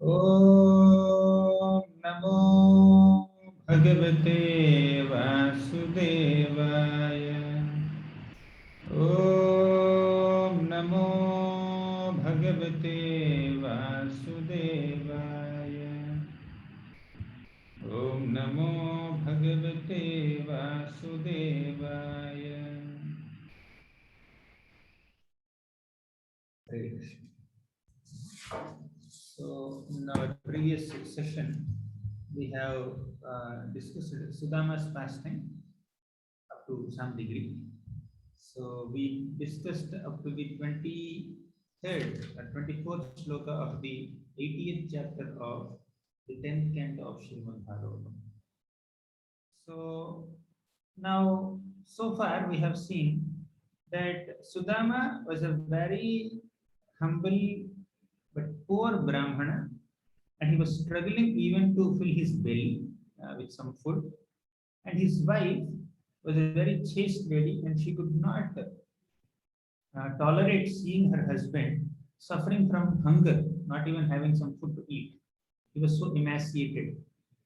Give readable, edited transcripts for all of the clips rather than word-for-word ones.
Om Namo Bhagavate Vasudevaya. Om Namo Bhagavate Vasudevaya. Om Namo Bhagavate Vasudevaya. Hare Krishna. So, in our previous session, we have discussed Sudama's pastime up to some degree. So, we discussed up to the 23rd or 24th shloka of the 80th chapter of the 10th canto of Srimad Bhagavatam. So, now, so far we have seen that Sudama was a very humble but poor Brahmana, and he was struggling even to fill his belly with some food. And his wife was a very chaste lady, and she could not tolerate seeing her husband suffering from hunger, not even having some food to eat. He was so emaciated.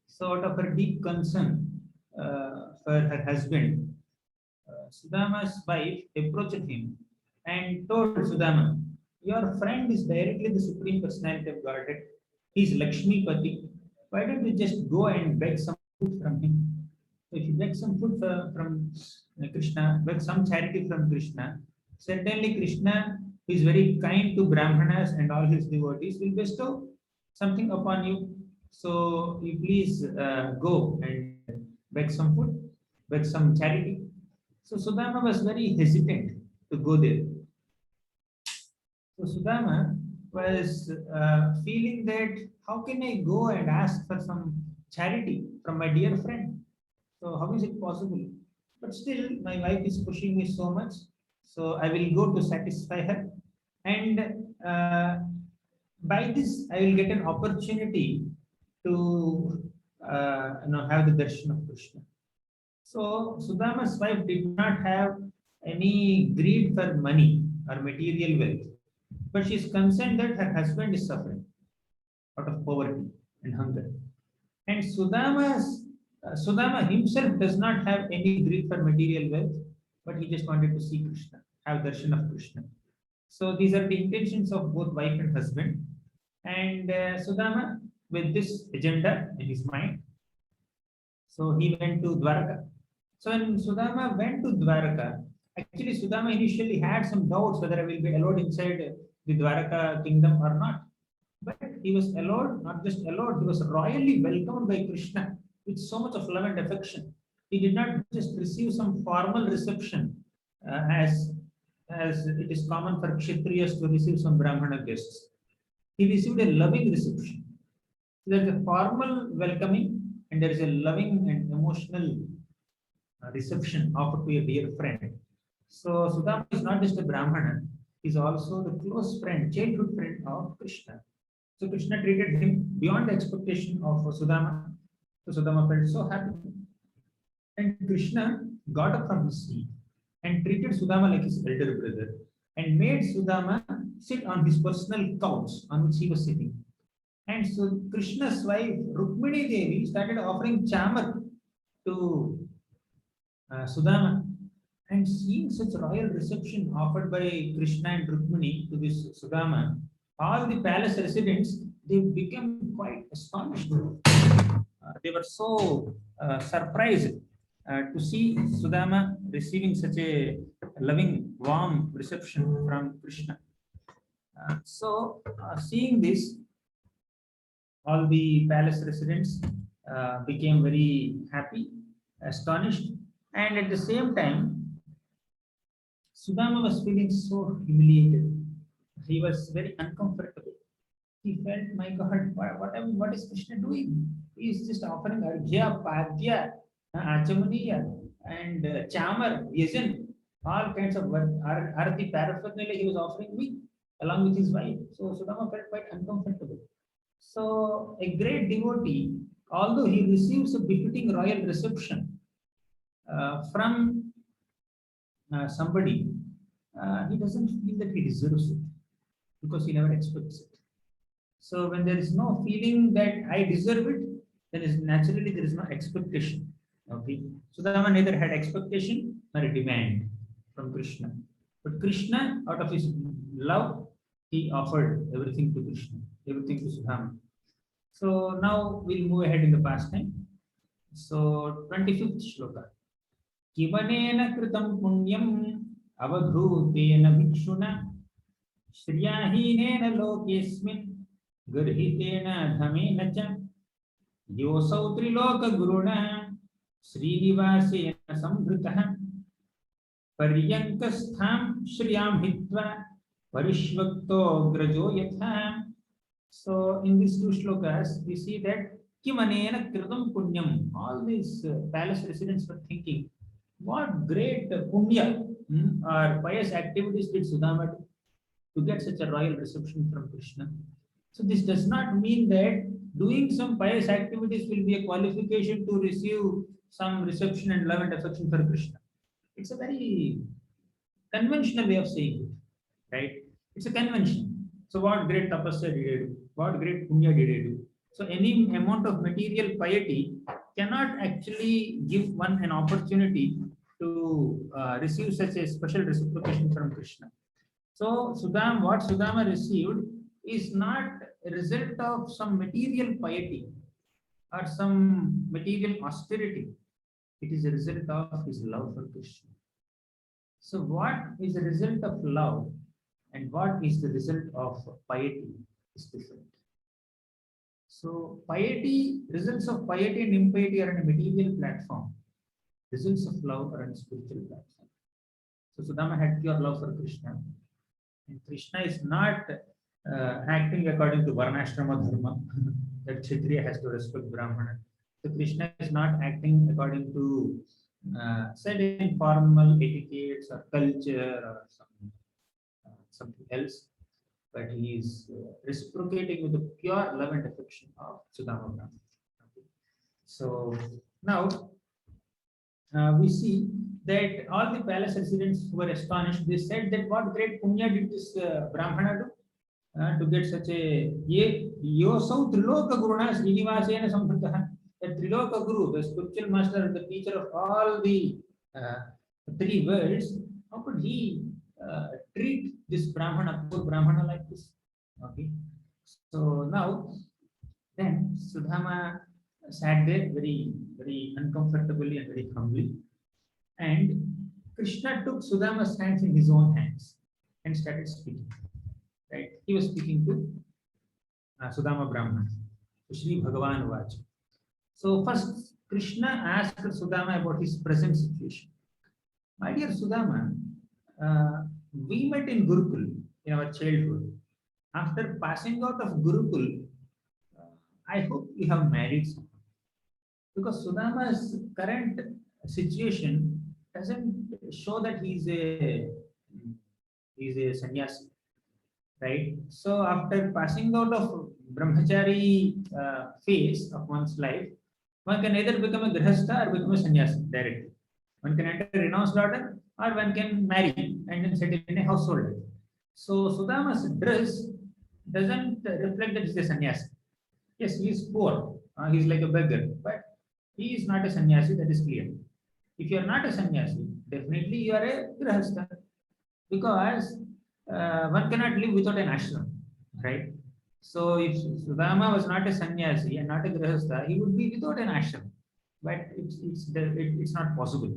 So, out of her deep concern for her husband, Sudama's wife approached him and told Sudama, "Your friend is directly the Supreme Personality of Godhead. He is Lakshmi Pati. Why don't you just go and beg some food from him? If you beg some food from Krishna, beg some charity from Krishna, certainly Krishna, who is very kind to Brahmanas and all his devotees, will bestow something upon you. So you please go and beg some food, beg some charity." So Sudama was very hesitant to go there. So Sudama was feeling that how can I go and ask for some charity from my dear friend? So how is it possible? But still, my wife is pushing me so much, so I will go to satisfy her, and by this I will get an opportunity to have the darshan of Krishna. So Sudama's wife did not have any greed for money or material wealth, but she is concerned that her husband is suffering out of poverty and hunger. And Sudama himself does not have any greed for material wealth, but he just wanted to see Krishna, have darshan of Krishna. So these are the intentions of both wife and husband. And Sudama, with this agenda in his mind, so he went to Dwarka. So when Sudama went to Dwarka, actually Sudama initially had some doubts whether I will be allowed inside the Dwarka kingdom or not. But he was allowed, not just allowed, he was royally welcomed by Krishna with so much of love and affection. He did not just receive some formal reception as it is common for Kshatriyas to receive some Brahmana guests. He received a loving reception. There is a formal welcoming and there is a loving and emotional reception offered to a dear friend. So Sudama is not just a Brahmana, he is also the close friend, childhood friend of Krishna. So Krishna treated him beyond the expectation of Sudama. So Sudama felt so happy. And Krishna got up from his seat and treated Sudama like his elder brother and made Sudama sit on his personal couch on which he was sitting. And so Krishna's wife, Rukmini Devi, started offering chamar to Sudama. And seeing such royal reception offered by Krishna and Rukmini to this Sudama, all the palace residents, they became quite astonished. They were so surprised to see Sudama receiving such a loving, warm reception from Krishna. Seeing this, all the palace residents became very happy, astonished, and at the same time, Sudama was feeling so humiliated. He was very uncomfortable. He felt, my God, what is Krishna doing? He is just offering arghya, padya, achamaniya, and chamar, yajan, all kinds of arati paraphernalia he was offering me along with his wife. So Sudama felt quite uncomfortable. So a great devotee, although he receives a befitting royal reception from somebody, he doesn't feel that he deserves it because he never expects it. So when there is no feeling that I deserve it, then is naturally there is no expectation. Okay. Sudama neither had expectation nor a demand from Krishna. But Krishna, out of his love, he offered everything to Krishna, everything to Sudama. So now we'll move ahead in the pastime. So 25th shloka. Kimanena kritam punyam avadhutena bhikshuna श्रियाहीनेन लोकेस्मिन् गर्हितेन धमेन च योऽसौ त्रिलोकगुरुणा श्रीनिवासेन संभृतः पर्यङ्कस्थां श्रियां हित्वा परिष्वक्तोऽग्रजो यथा. So in these two shlokas we see that kimanena kritam punyam, all these palace residents were thinking what great punya or pious activities did Sudama do to get such a royal reception from Krishna. So this does not mean that doing some pious activities will be a qualification to receive some reception and love and affection for Krishna. It's a very conventional way of saying it, right? It's a convention. So what great tapasya did I do? What great punya did I do? So any amount of material piety cannot actually give one an opportunity to receive such a special reciprocation from Krishna. So what Sudama received is not a result of some material piety or some material austerity. It is a result of his love for Krishna. So what is the result of love and what is the result of piety is different. So piety, results of piety and impiety are on a material platform. Results of love are on a spiritual platform. So Sudama had pure love for Krishna. And Krishna is not acting according to Varnashrama Dharma, that Kshatriya has to respect Brahmana. So Krishna is not acting according to certain formal etiquettes or culture or something else, but he is reciprocating with the pure love and affection of Sudama Brahmana. Okay. So now we see that all the palace residents were astonished. They said that what great punya did this Brahmana do to get such a yosau triloka guruna srinivasena sampritaha. The triloka guru, the spiritual master, the teacher of all the three worlds, how could he treat this Brahmana, poor Brahmana like this? Okay. So now, then Sudama sat there very, very uncomfortably and very humbly. And Krishna took Sudama's hands in his own hands and started speaking. Right? He was speaking to Sudama Brahmana, Shri Bhagavan Vach. So first, Krishna asked Sudama about his present situation. My dear Sudama, we met in Gurukul in our childhood. After passing out of Gurukul, I hope you have married someone. Because Sudama's current situation doesn't show that he's a sannyasi, right? So after passing out of brahmachari phase of one's life, one can either become a grihastha or become a sannyasi directly. One can enter a renounced order or one can marry and then settle in a household. So Sudama's dress doesn't reflect that he's a sannyasi. Yes, he is poor. He is like a beggar, but he is not a sannyasi, that is clear. If you are not a sannyasi, definitely you are a grihastha, because one cannot live without an ashram, right? So if Sudama was not a sannyasi and not a grihastha, he would be without an ashram, but it's not possible.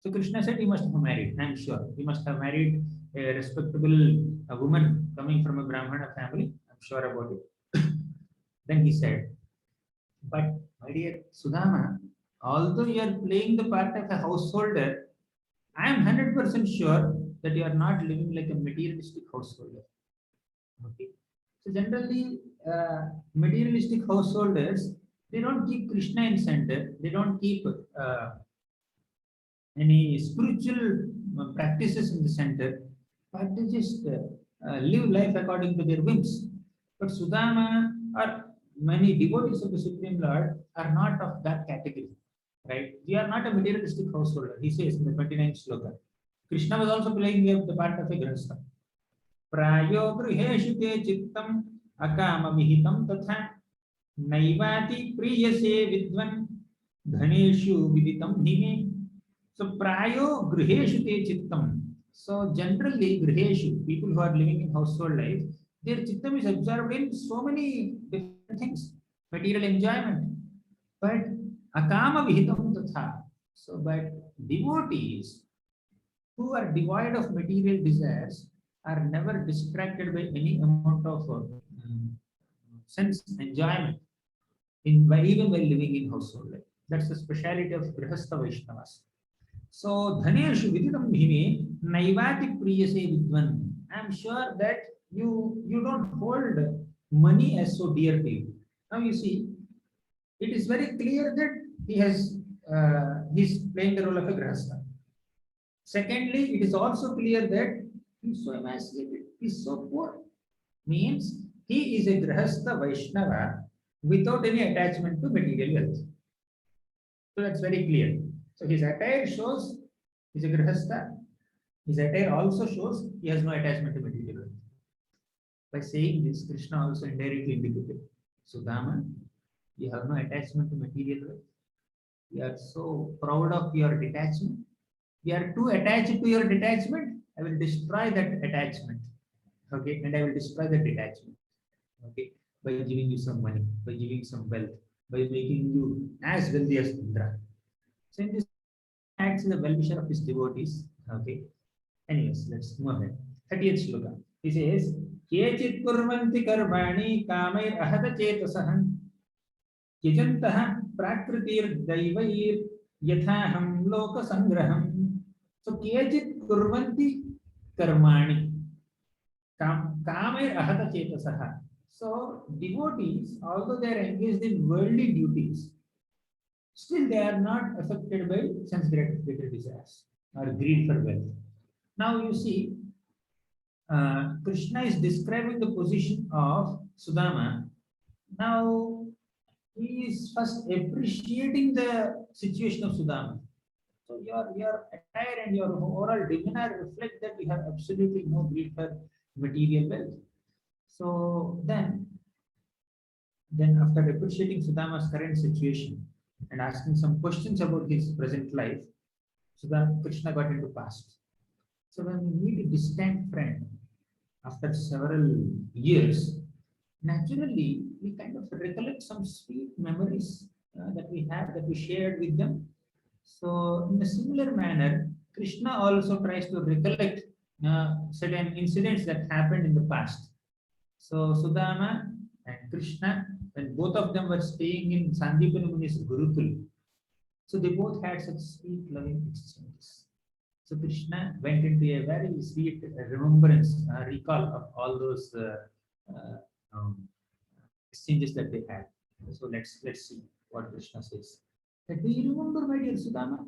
So Krishna said he must have married. I am sure he must have married a respectable woman coming from a Brahmana family. I'm sure about it. Then he said, but my dear Sudama, although you are playing the part of a householder, I am 100% sure that you are not living like a materialistic householder. Okay. So generally, materialistic householders, they don't keep Krishna in center. They don't keep any spiritual practices in the center, but they just live life according to their whims. But Sudama or many devotees of the Supreme Lord are not of that category, right? We are not a materialistic householder. He says in the 29th sloka. Krishna was also playing the part of a grihastha. Prayo griheshu te chittam akama vihitam tatha naivati priyase vidvan dhaneshu viditam hime. So prayo griheshu te chittam. So generally griheshu, people who are living in household life, their chittam is absorbed in so many different things, material enjoyment. But akama vihitam tatha. So but devotees who are devoid of material desires are never distracted by any amount of sense enjoyment in even while living in household life. That's the speciality of Grihastha Vaishnavas. So dhaneshu viditam bhime naivati priyase vidvan. I'm sure that you don't hold money as so dear to you. Now you see, it is very clear that he's playing the role of a grihastha. Secondly, it is also clear that he is so emancipated, he is so poor. Means he is a grihastha Vaishnava without any attachment to material wealth. So that's very clear. So his attire shows he's a grihastha. His attire also shows he has no attachment to material wealth. By saying this, Krishna also indirectly indicated, Sudama, you have no attachment to material wealth. You are so proud of your detachment. You are too attached to your detachment. I will destroy that attachment. Okay, and I will destroy that detachment. Okay, by giving you some money, by giving some wealth, by making you as wealthy as Indra. So in this acts the well-wisher of his devotees. Okay. Anyways, let's move ahead. 30th shloka. He says, Kechit kurvanti karvani kamai ahata chetasah yajantah prakritir daivair yathaham loka sangraham. So Kechit kurvanti karmani kamai ahata chetasah. So devotees, although they are engaged in worldly duties, still they are not affected by sense gratification desires or greed for wealth. Now you see, Krishna is describing the position of Sudama. Now he is first appreciating the situation of Sudama. So your attire and your overall demeanor reflect that you have absolutely no greed for material wealth. So then after appreciating Sudama's current situation and asking some questions about his present life, Sudama Krishna got into past. So when we meet a distant friend after several years, naturally we kind of recollect some sweet memories that we have, that we shared with them. So in a similar manner, Krishna also tries to recollect certain incidents that happened in the past. So Sudama and Krishna, when both of them were staying in Sandipani Muni's Gurukul, so they both had such sweet loving exchanges. So Krishna went into a very sweet remembrance, recall of all those exchanges that they had. So let's see what Krishna says. That, do you remember, my dear Sudama?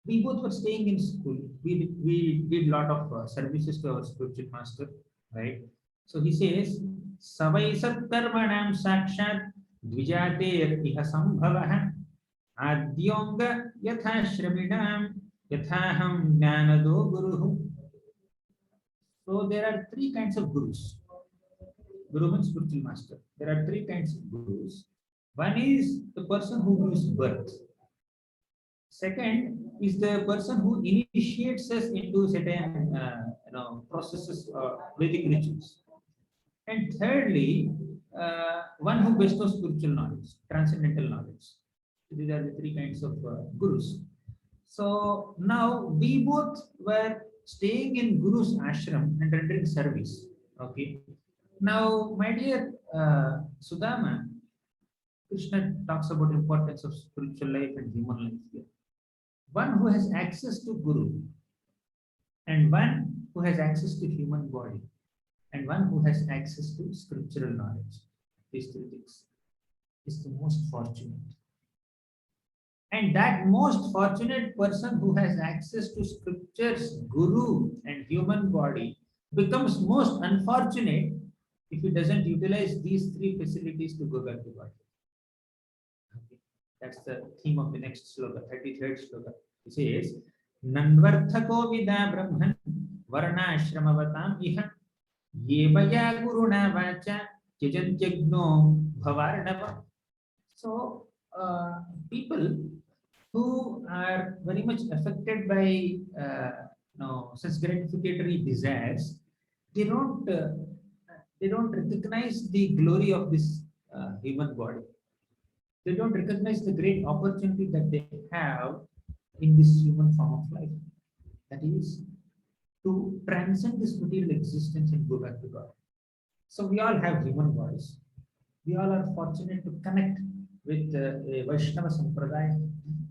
We both were staying in school. We did a lot of services to our spiritual master, right? So he says, Savai Satkarmanam Sakshat Dvijater Iha Sambhavaha Adyonga Yatha Shraminam Yathaham Jnanado Guru. So there are three kinds of gurus. Guru means spiritual master. There are three kinds of gurus. One is the person who gives birth. Second is the person who initiates us into certain processes or Vedic rituals. And thirdly, one who bestows spiritual knowledge, transcendental knowledge. These are the three kinds of gurus. So now we both were staying in Guru's ashram and rendering service. Okay. Now, my dear Sudama, Krishna talks about importance of spiritual life and human life here. One who has access to Guru, and one who has access to human body, and one who has access to scriptural knowledge. These three things is the most fortunate. And that most fortunate person who has access to scriptures, Guru, and human body becomes most unfortunate if he doesn't utilize these three facilities to go back to God. Okay. That's the theme of the next sloka, 33rd sloka. It says, Nanvarthako vida brahman varna ashramavatam iha yevaya guruna vacha Tyajantyagno bhavarnava. So, people who are very much affected by such gratificatory desires, they don't uh, they don't recognize the glory of this human body. They don't recognize the great opportunity that they have in this human form of life. That is to transcend this material existence and go back to God. So we all have human bodies. We all are fortunate to connect with a Vaishnava Sampradaya.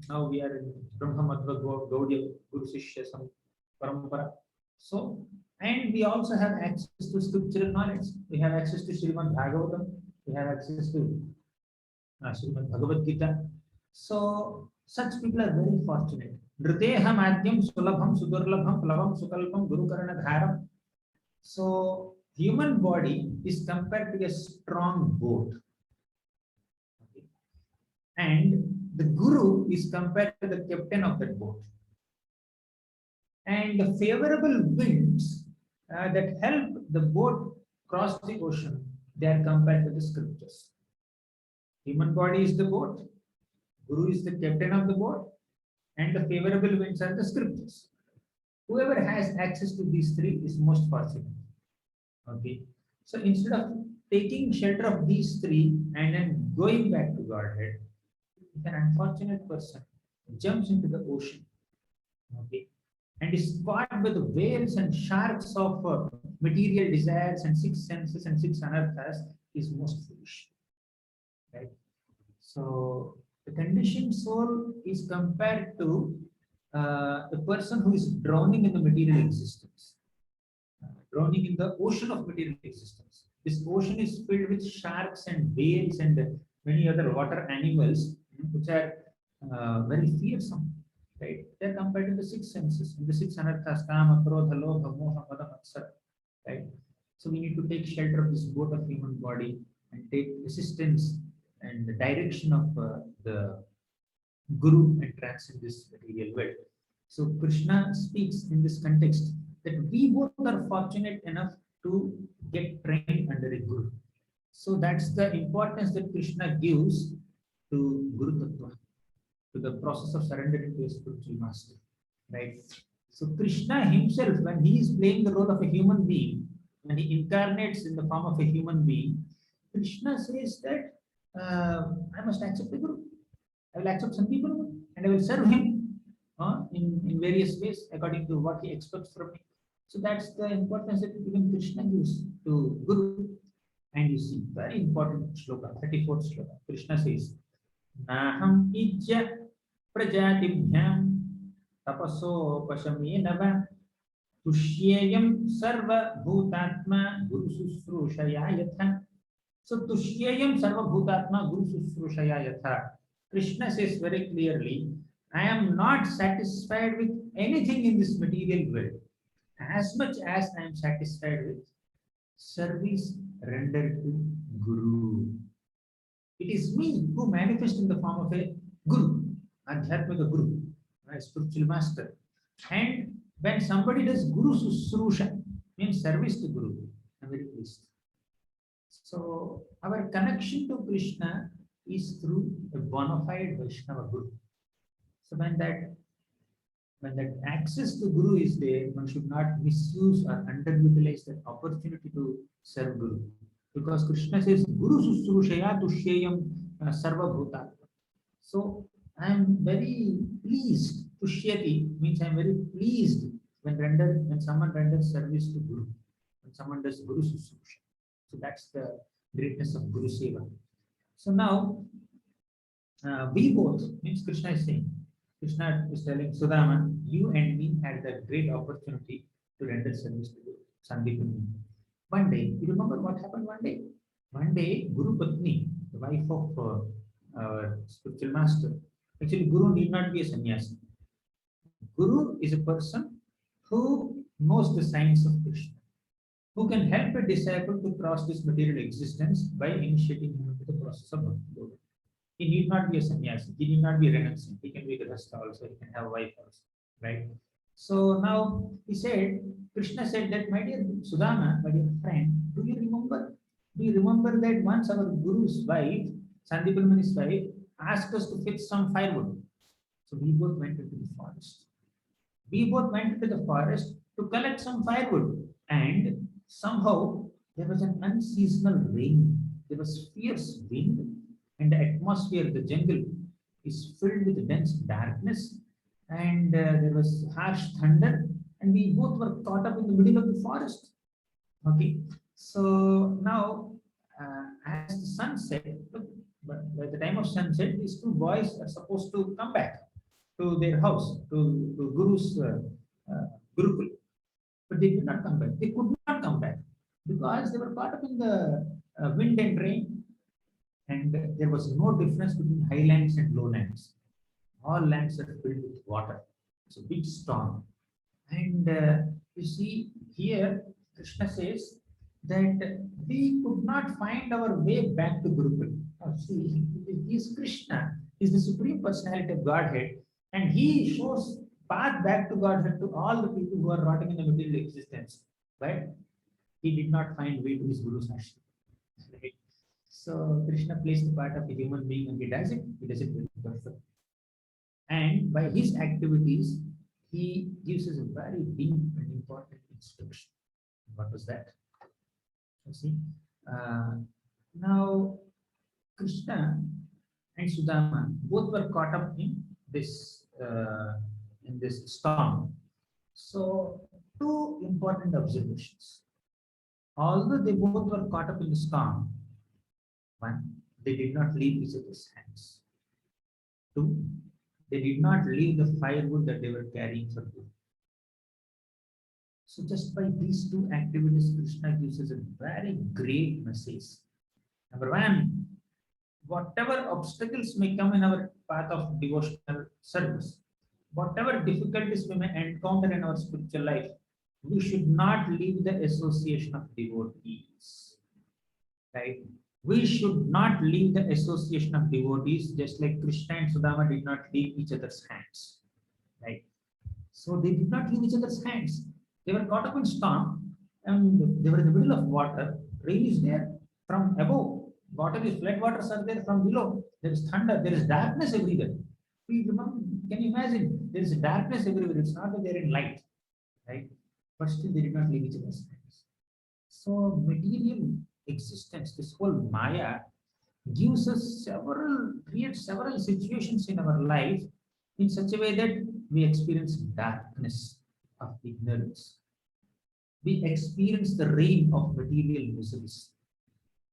Now we are in Brahma Madhva Gaudiya Guru Shishya Parampara. So, and we also have access to scriptural knowledge. We have access to Srimad Bhagavatam. We have access to Srimad Bhagavad Gita. So, such people are very fortunate. Nriteham Adyam Sulabham Sudurlabham Plavam Sukalpam Guru Karana Dharam. So, human body is compared to a strong boat. Okay. And the Guru is compared to the captain of that boat. And the favorable winds that help the boat cross the ocean, they are compared to the scriptures. Human body is the boat, Guru is the captain of the boat, and the favorable winds are the scriptures. Whoever has access to these three is most fortunate. Okay. So instead of taking shelter of these three and then going back to Godhead, an unfortunate person jumps into the ocean. Okay. And is caught by the whales and sharks of material desires and six senses and six anarthas is most foolish. Right? So the conditioned soul is compared to the person who is drowning in the material existence, drowning in the ocean of material existence. This ocean is filled with sharks and whales and many other water animals which are very fearsome. Right? They're compared to the six senses, and the six anarthas, kama, krodha, lobha, moha, mada, matsara. Right? So we need to take shelter of this boat of human body and take assistance and the direction of the Guru and transcend this material world. So Krishna speaks in this context that we both are fortunate enough to get trained under a Guru. So that's the importance that Krishna gives to Guru Tattva, to the process of surrendering to a spiritual master, right? So Krishna himself, when he is playing the role of a human being, when he incarnates in the form of a human being, Krishna says that I must accept the Guru. I will accept some people and I will serve him in various ways according to what he expects from me. So that's the importance that even Krishna gives to Guru. And you see, very important shloka, 34th shloka. Krishna says, Naham ijya prajatibhyam tapasopashamena tushyayam sarva bhutatma guru susrushaya yatha. So tushyayam sarva bhutatma guru susrushaya yatha. Krishna says very clearly, I am not satisfied with anything in this material world as much as I am satisfied with service rendered to Guru. It is me who manifests in the form of a Guru, Adhyatmika Guru, a spiritual master. And when somebody does Guru Susrusha, means service to Guru, I'm very pleased. So our connection to Krishna is through a bona fide Vaishnava Guru. So when that access to Guru is there, one should not misuse or underutilize that opportunity to serve Guru. Because Krishna says, Guru Susrushaya Tushyayam Sarva Bhuta. So I am very pleased. Tushyati means I am very pleased when someone renders service to Guru, when someone does Guru Susrusha. So that's the greatness of Guru Seva. So now we both, means Krishna is saying, Krishna is telling Sudama, you and me had the great opportunity to render service to Sandeep and me. One day, you remember what happened one day? One day, Guru Patni, the wife of our spiritual master, actually Guru need not be a sannyasi. Guru is a person who knows the science of Krishna, who can help a disciple to cross this material existence by initiating him into the process of Bhakti. He need not be a sannyasi. He need not be a renunciant. He can be a grihastha also. He can have a wife also, right? So now he said, Krishna said that, my dear Sudama, my dear friend, do you remember Do you remember that once our Guru's wife, Sandipalmani's wife, asked us to fetch some firewood? So we both went into the forest. We both went into the forest to collect some firewood. And somehow there was an unseasonal rain. There was fierce wind, and the atmosphere, the jungle, is filled with dense darkness. And there was harsh thunder, and we both were caught up in the middle of the forest. Okay, so now as the sun set, but by the time of sunset, these two boys are supposed to come back to their house, to Guru's Gurukul. But they did not come back. They could not come back because they were caught up in the wind and rain, and there was no difference between highlands and lowlands. All lands are filled with water. It's a big storm. And you see here, Krishna says that we could not find our way back to Gurukul. Now, see, he is Krishna, he is the Supreme Personality of Godhead, and he shows path back to Godhead to all the people who are rotting in the material existence. But he did not find way to his Guru's ashram. Right? So Krishna plays the part of a human being and he does it very perfect. And by his activities, he gives us a very deep and important instruction. What was that? You see, now Krishna and Sudama both were caught up in this storm. So, two important observations. Although they both were caught up in the storm, one, they did not leave each other's hands. Two, they did not leave the firewood that they were carrying for good. So just by these two activities, Krishna gives us a very great message. Number one, whatever obstacles may come in our path of devotional service, whatever difficulties we may encounter in our spiritual life, we should not leave the association of devotees. Right? We should not leave the association of devotees, just like Krishna and Sudama did not leave each other's hands. Right? So they did not leave each other's hands. They were caught up in storm and they were in the middle of water. Rain is there from above. Water is flood waters are there from below. There is thunder. There is darkness everywhere. Can you imagine? There is darkness everywhere. It's not that they're in light, right? But still, they did not leave each other's hands. So material existence, this whole Maya, creates several situations in our life in such a way that we experience darkness of ignorance. We experience the rain of material miseries.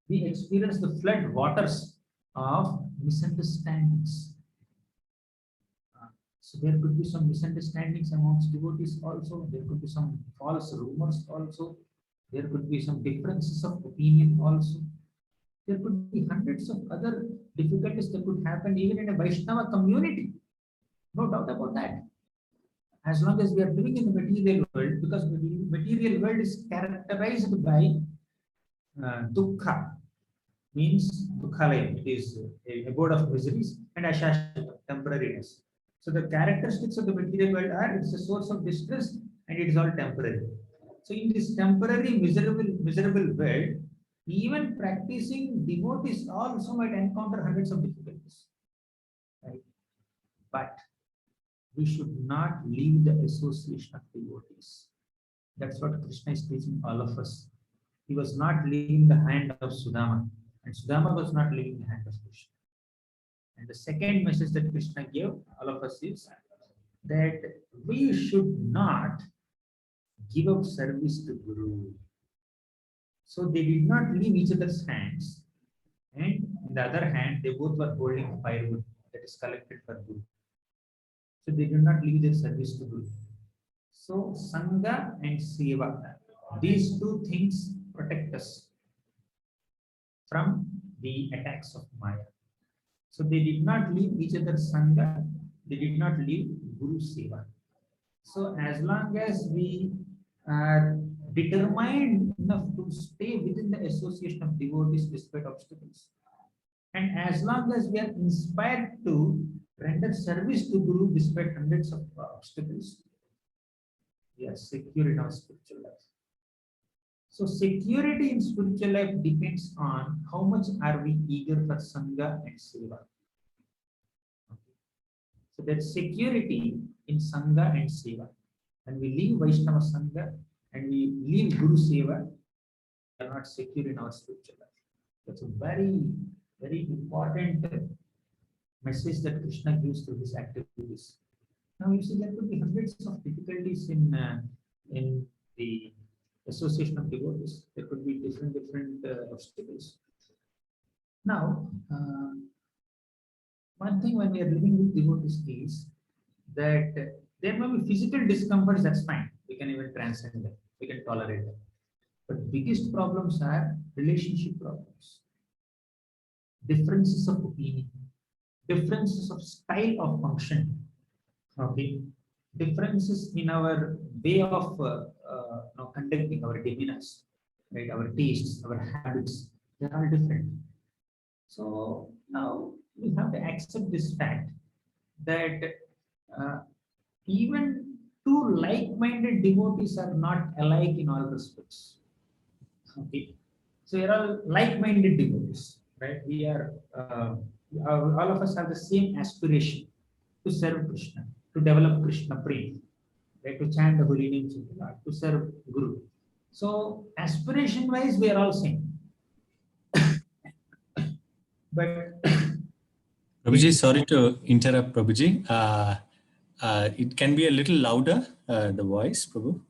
We experience the flood waters of misunderstandings. So there could be some misunderstandings amongst devotees also. There could be some false rumors also. There could be some differences of opinion also. There could be hundreds of other difficulties that could happen even in a Vaishnava community. No doubt about that. As long as we are living in the material world, because the material world is characterized by dukkha, means dukkhalayam, it is a abode of miseries, and ashashita, temporariness. So the characteristics of the material world are it's a source of distress and it is all temporary. So in this temporary miserable world, even practicing devotees also might encounter hundreds of difficulties. Right? But we should not leave the association of devotees. That's what Krishna is teaching all of us. He was not leaving the hand of Sudama, and Sudama was not leaving the hand of Krishna. And the second message that Krishna gave all of us is that we should not give up service to Guru. So they did not leave each other's hands, and on the other hand, they both were holding firewood that is collected for Guru. So they did not leave their service to Guru. So Sangha and Seva, these two things protect us from the attacks of Maya. So they did not leave each other's Sangha, they did not leave Guru Seva. So as long as we are determined enough to stay within the association of devotees despite obstacles, and as long as we are inspired to render service to Guru despite hundreds of obstacles, we are secure in our spiritual life. So security in spiritual life depends on how much are we eager for Sangha and Seva. Okay. So that security in Sangha and Seva. When we leave Vaishnava Sangha and we leave Guru Seva, we are not secure in our spiritual life. That's a very, very important message that Krishna gives through his activities. Now you see there could be hundreds of difficulties in the association of devotees. There could be different obstacles. Now, one thing when we are living with devotees is that there may be physical discomforts. That's fine. We can even transcend them. We can tolerate them. But biggest problems are relationship problems, differences of opinion, differences of style of function. Okay, differences in our way of conducting our demeanors, right? Our tastes, our habits, they're all different. So now we have to accept this fact that even two like-minded devotees are not alike in all respects. Okay, so we are all like-minded devotees, right? We are all of us have the same aspiration to serve Krishna, to develop Krishna prema, right? To chant the holy names of the Lord, to serve Guru. So aspiration-wise, we are all same. But Prabhuji, sorry to interrupt, Prabhuji. It can be a little louder, the voice, Prabhu.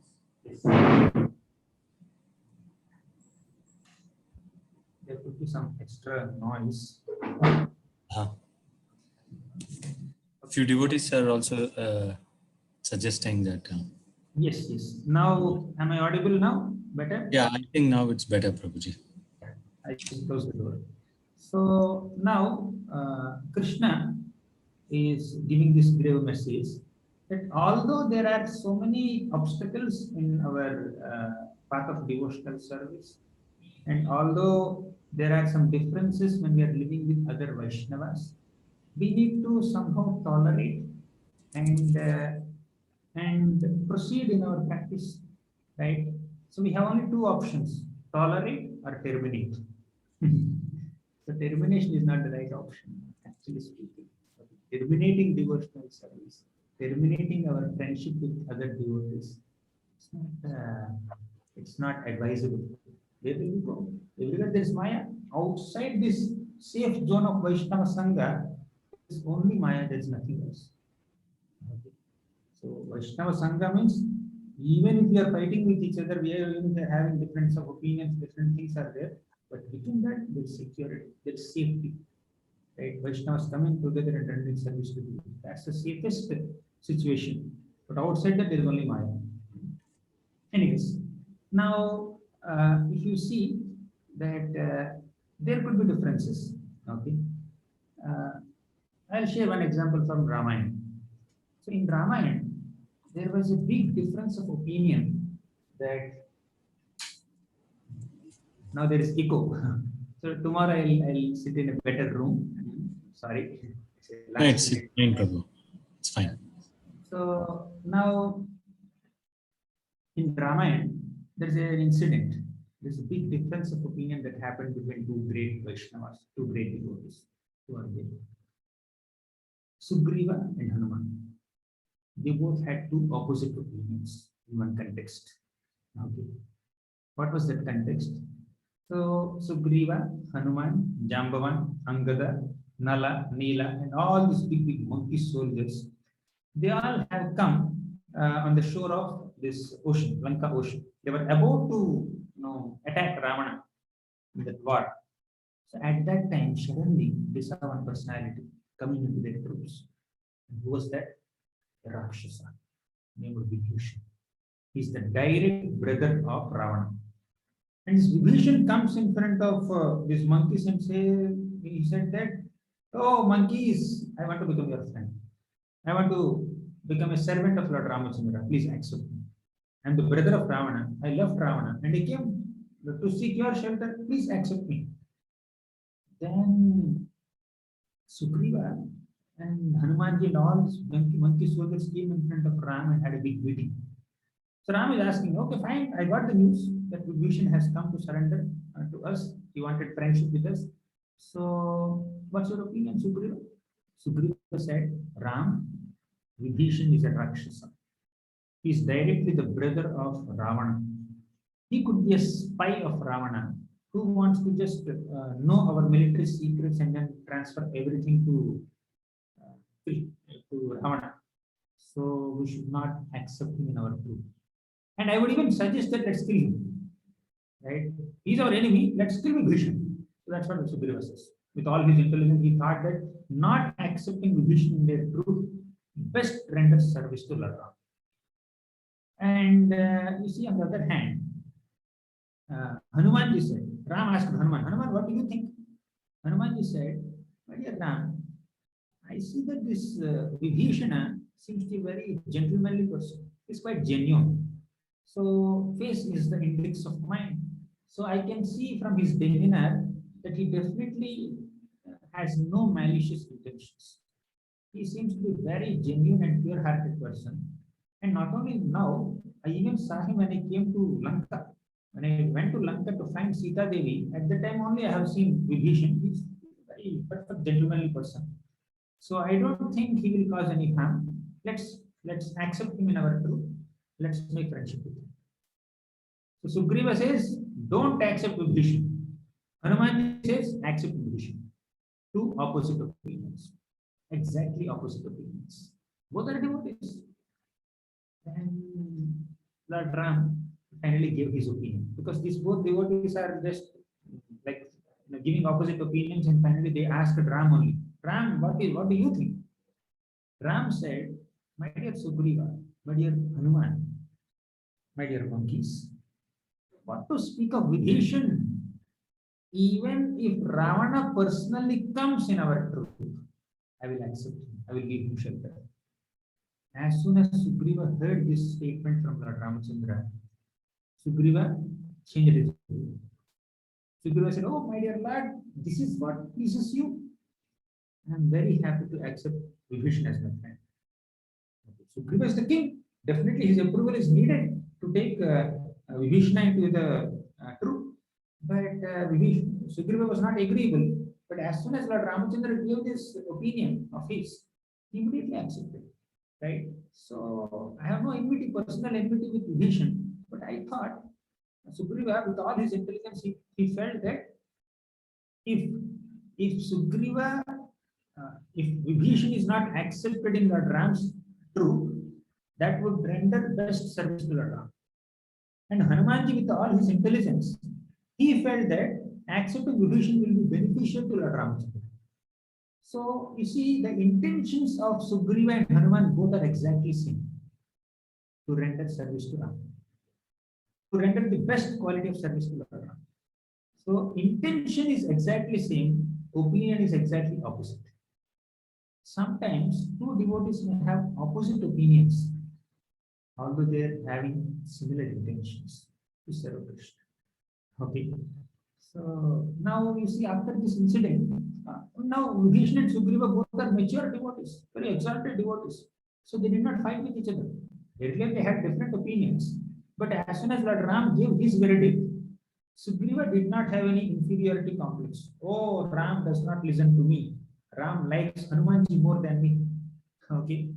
There could be some extra noise. A few devotees are also suggesting that. Yes, yes. Now, am I audible now? Better? Yeah, I think now it's better, Prabhuji. I just close the door. So now Krishna is giving this grave message that although there are so many obstacles in our path of devotional service, and although there are some differences when we are living with other Vaishnavas, we need to somehow tolerate and proceed in our practice, right? So we have only two options: tolerate or terminate. So termination is not the right option, actually speaking. Terminating devotional service, terminating our friendship with other devotees, it's not advisable. Where will you go? Everywhere there is Maya. Outside this safe zone of Vaishnava Sangha, there is only Maya, there is nothing else. Okay. So Vaishnava Sangha means even if we are fighting with each other, we are having difference of opinions, different things are there, but within that there is security, there is safety. Right? Vaishnavas coming together and rendering service to people. That's the safest situation. But outside that there is only Maya. Anyways, now if you see that there could be differences. Okay, I'll share one example from Ramayana. So in Ramayana, there was a big difference of opinion that now there is echo. So tomorrow I'll sit in a better room. Sorry. It's fine, Prabhu. It's fine. So now in Ramayana, there's an incident. There's a big difference of opinion that happened between two great Vaishnavas, two great devotees. Who are they? Sugriva and Hanuman. They both had two opposite opinions in one context. Okay. What was that context? So Sugriva, Hanuman, Jambavan, Angada, Nala, Neela, and all these big monkey soldiers, they all have come on the shore of this ocean, Lanka ocean. They were about to attack Ravana in that war. So at that time, suddenly they saw one personality coming into their troops. And who was that? The Rakshasa, named Vibhishan. He's the direct brother of Ravana. And this Vibhishan comes in front of these monkeys and he said that, oh monkeys, I want to become your friend. I want to become a servant of Lord Ramachandra. Please accept me. I'm the brother of Ravana. I left Ravana and I came to seek your shelter. Please accept me. Then Sugriva and Hanumanji and all these monkey soldiers came in front of Ram and had a big meeting. So Ram is asking, okay, fine, I got the news. that Vibhishan has come to surrender to us. He wanted friendship with us. So, what's your opinion, Sugriva? Sugriva said, Ram, Vibhishan is a Rakshasa. He is directly the brother of Ravana. He could be a spy of Ravana who wants to just know our military secrets and then transfer everything to Ravana. So we should not accept him in our group. And I would even suggest that let's kill him. Right? He's our enemy. Let's kill Vibhishan. So that's what Sugriva says. With all his intelligence, he thought that not accepting Vibhishan in their group best renders service to Lord Ram. And you see, on the other hand, Hanumanji said, Ram asked Hanuman, Hanuman, what do you think? Hanumanji said, my dear Ram, I see that this Vibhishana seems to be a very gentlemanly person. He's quite genuine. So, face is the index of mind. So, I can see from his demeanor that he definitely has no malicious intentions. He seems to be a very genuine and pure-hearted person. And not only now, I even saw him when I came to Lanka. When I went to Lanka to find Sita Devi, at the time only I have seen Vibhishan. He's a very perfect gentlemanly person. So I don't think he will cause any harm. Let's accept him in our group. Let's make friendship with him. So Sugriva says, don't accept Vibhishan. Hanuman says, accept Vibhishan. Two opposite opinions. Exactly opposite opinions. Both are devotees. And Lord Ram finally gave his opinion, because these both devotees are just like giving opposite opinions, and finally they asked Ram only, Ram, what do you think? Ram said, my dear Sugriva, my dear Hanuman, my dear monkeys, what to speak of Vibhishan? Even if Ravana personally comes in our group, I will accept him. I will give him shelter. As soon as Sugriva heard this statement from Lord Ramachandra, Sugriva changed his view. Sugriva said, oh, my dear Lord, this is what pleases you. I am very happy to accept Vibhishan as my friend. Sugriva is the king. Definitely his approval is needed to take Vibhishan into the troop. But Sugriva was not agreeable. But as soon as Lord Ramachandra gave this opinion of his, he immediately accepted. Right? So I have no enmity, personal enmity with Vibhishan. But I thought Sugriva, with all his intelligence, he felt that if Sugriva, if Vibhishan is not accepted in Lord Ram's troop, that would render best service to Lord Ram. And Hanumanji, with all his intelligence, he felt that accepting Vibhishan will be beneficial to Lord Ramachandra. So you see, the intentions of Sugriva and Hanuman both are exactly same: to render service to Ram, to render the best quality of service to Lord Ram. So intention is exactly same, opinion is exactly opposite. Sometimes two devotees may have opposite opinions, although they are having similar intentions to serve Krishna. Okay. So now you see, after this incident, now Vibhishan and Sugriva both are mature devotees, very exalted devotees. So they did not fight with each other. Earlier they had different opinions, but as soon as Lord Ram gave his verdict, Sugriva did not have any inferiority complex. Oh, Ram does not listen to me. Ram likes Hanumanji more than me. Okay.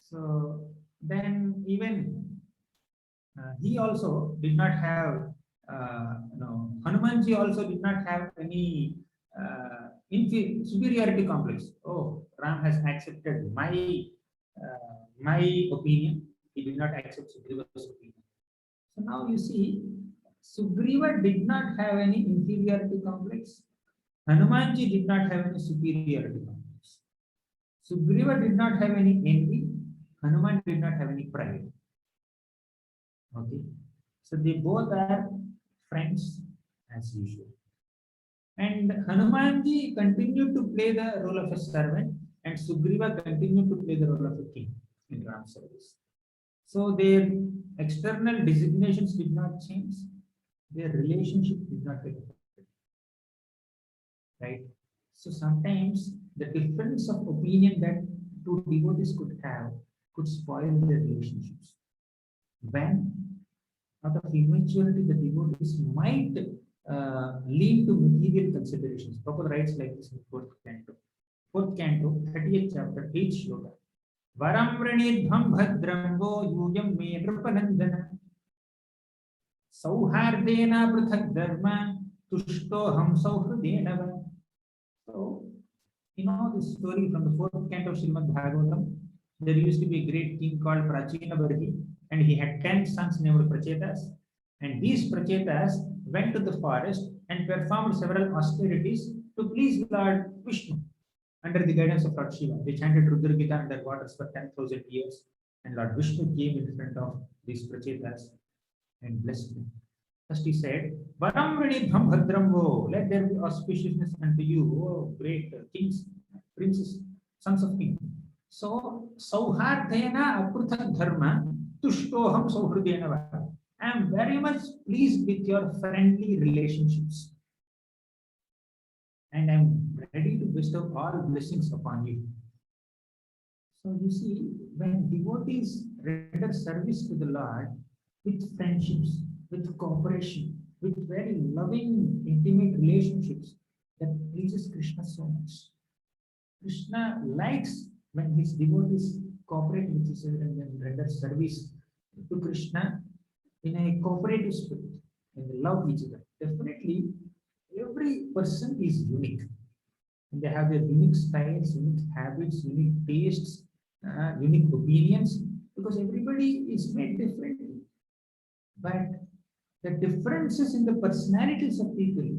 So then even he also did not have, Hanumanji also did not have any superiority complex. Oh, Ram has accepted my opinion. He did not accept Sugriva's opinion. So now you see, Sugriva did not have any inferiority complex. Hanumanji did not have any superiority complex. Sugriva did not have any envy. Hanuman did not have any pride. Okay. So they both are friends as usual. And Hanumanji continued to play the role of a servant, and Sugriva continued to play the role of a king in Ram's service. So their external designations did not change. Their relationship did not get affected. Right? So sometimes the difference of opinion that two devotees could have could spoil their relationships. When Out of immaturity, the devotees might lean to material considerations. Prabhupada writes like this in fourth canto. Fourth canto, 30th chapter, 8th shloka. Varam vranidhvam bhadrambo yuyam me nrupanandana sauhardena prithak dharma tushto ham sauhrudenava. So, you know this story from the fourth canto of Srimad Bhagavatam. There used to be a great king called Prachina Barhi, and he had 10 sons named Prachetas. And these Prachetas went to the forest and performed several austerities to please Lord Vishnu under the guidance of Lord Shiva. They chanted Rudra Gita under waters for 10,000 years, and Lord Vishnu came in front of these Prachetas and blessed them. First he said, Varam Vrinidham Bhadrambo, let there be auspiciousness unto you, O great kings, princes, sons of kings. So, Sauhardena Apruthak Dharma, Tushtoham Sauhrudenava. I am very much pleased with your friendly relationships. And I am ready to bestow all blessings upon you. So, you see, when devotees render service to the Lord with friendships, with cooperation, with very loving, intimate relationships, that pleases Krishna so much. Krishna likes when his devotees cooperate with each other and render service to Krishna in a cooperative spirit and they love each other. Definitely, every person is unique and they have their unique styles, unique habits, unique tastes, unique opinions, because everybody is made differently. But the differences in the personalities of people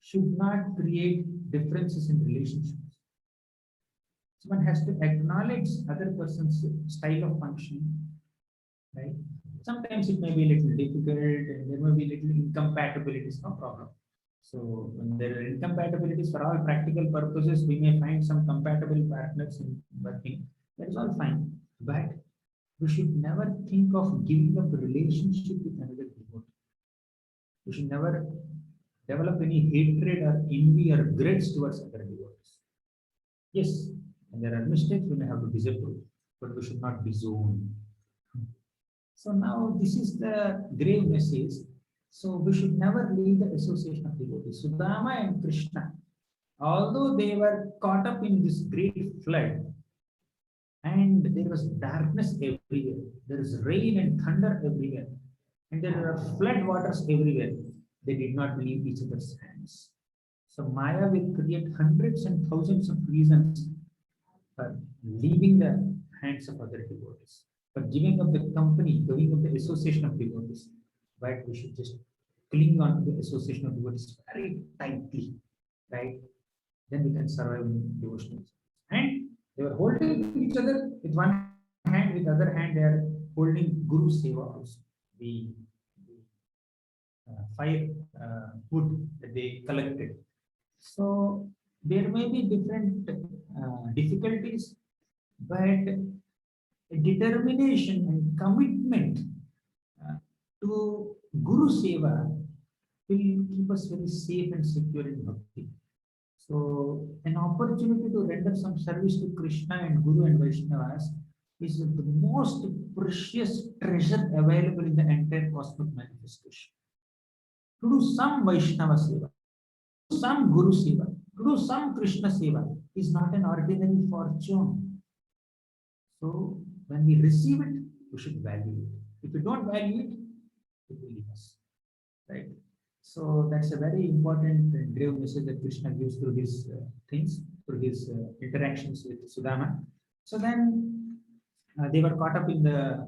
should not create differences in relationships. So one has to acknowledge other person's style of functioning, right? Sometimes it may be a little difficult and there may be little incompatibilities, no problem. So when there are incompatibilities for all practical purposes, we may find some compatible partners in working. That is all fine. But we should never think of giving up a relationship with another devotee. We should never develop any hatred or envy or grudge towards other devotees. Yes, and there are mistakes we may have to disapprove, but we should not disown. So now this is the grave message. So we should never leave the association of devotees. Sudama and Krishna, although they were caught up in this great flood, and there was darkness everywhere, there is rain and thunder everywhere, and there are flood waters everywhere, they did not leave each other's hands. So Maya will create hundreds and thousands of reasons for leaving the hands of other devotees, for giving up the company, giving up the association of devotees. But we should just cling on to the association of devotees very tightly, right? Then we can survive in devotional. And they were holding each other with one hand, with the other hand they are holding Guru Seva also, the fire wood that they collected. So there may be different difficulties, but determination and commitment to Guru Seva will keep us very safe and secure in Bhakti. So an opportunity to render some service to Krishna and Guru and Vaishnavas is the most precious treasure available in the entire cosmic manifestation. To do some Vaishnava Seva, to do some Guru Seva, to do some Krishna Seva is not an ordinary fortune. So when we receive it, we should value it. If we don't value it, it will leave us, right? So that's a very important and grave message that Krishna gives through his things, through his interactions with Sudama. So then they were caught up in the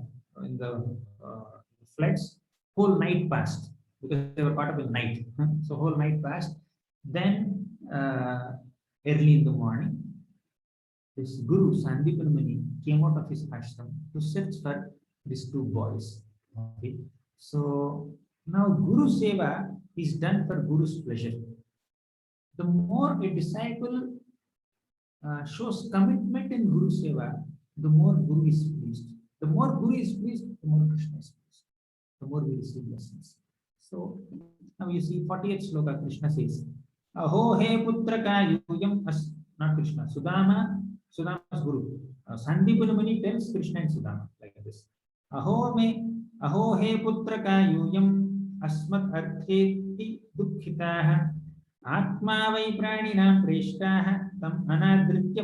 floods. Whole night passed because they were caught up in night. So whole night passed. Then early in the morning, this Guru Sandipani came out of his ashram to search for these two boys. Okay. So now Guru Seva is done for Guru's pleasure. The more a disciple shows commitment in Guru Seva, the more Guru is pleased. The more Guru is pleased, the more Krishna is pleased. The more we receive blessings. So now you see 40th sloka, Krishna says, Aho he putraka yuyam as, not Krishna, Sudama's Guru. Sandipani tells Krishna and Sudama like this. Aho me Aho he putraka yuyam asmat artheti dukkhitaha atma vai pranina preshtaha tam anadritya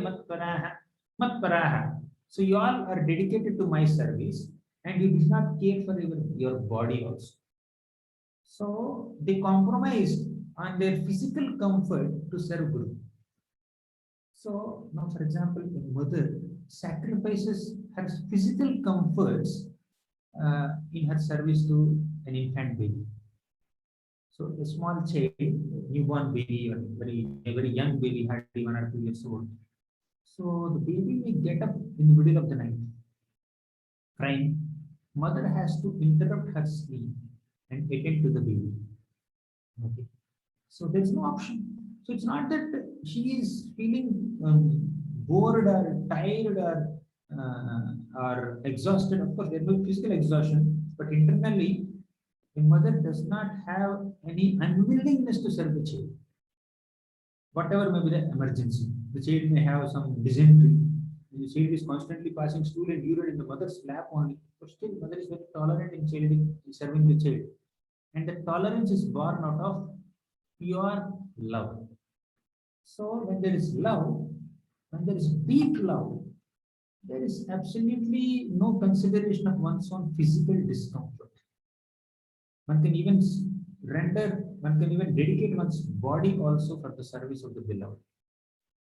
matparaha. So you all are dedicated to my service and you did not care for your body also. So they compromised on their physical comfort to serve Guru. So now, for example, a mother sacrifices her physical comforts in her service to an infant baby. So a small child, newborn baby, or very young baby, hardly 1 or 2 years old. So the baby may get up in the middle of the night, crying. Mother has to interrupt her sleep and attend to the baby. Okay. So there's no option. So it's not that she is feeling bored or tired or exhausted. Of course, there will be physical exhaustion, but internally, the mother does not have any unwillingness to serve the child. Whatever may be the emergency, the child may have some dysentery. The child is constantly passing stool and urine in the mother's lap only. But still, mother is very tolerant in serving the child, and the tolerance is born out of pure love. So when there is love, when there is deep love, there is absolutely no consideration of one's own physical discomfort. One can even one can even dedicate one's body also for the service of the beloved.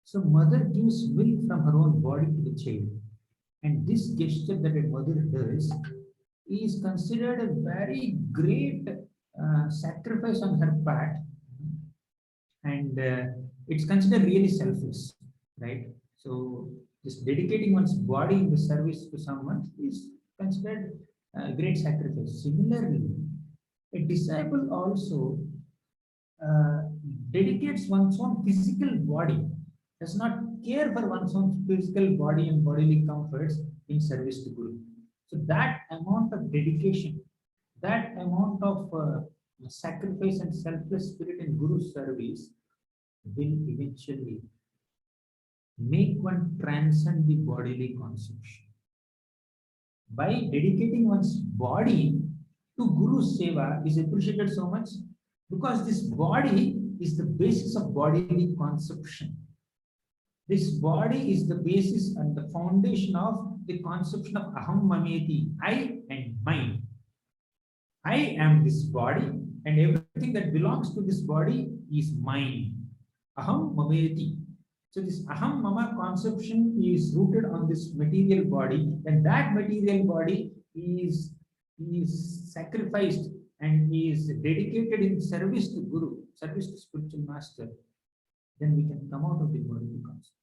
So mother gives milk from her own body to the child. And this gesture that a mother does is considered a very great sacrifice on her part. And it's considered really selfless, right? So just dedicating one's body in the service to someone is considered a great sacrifice. Similarly, a disciple also dedicates one's own physical body, does not care for one's own physical body and bodily comforts in service to Guru. So that amount of dedication, that amount of sacrifice and selfless spirit in Guru's service will eventually make one transcend the bodily consumption. By dedicating one's body to Guru's seva is appreciated so much because this body is the basis of bodily consumption. This body is the basis and the foundation of the conception of aham mameti, I and mine. I am this body and everything that belongs to this body is mine. Aham mameti. So this aham mama conception is rooted on this material body, and that material body is sacrificed and is dedicated in service to Guru, service to spiritual master. Then we can come out of the bodily concept.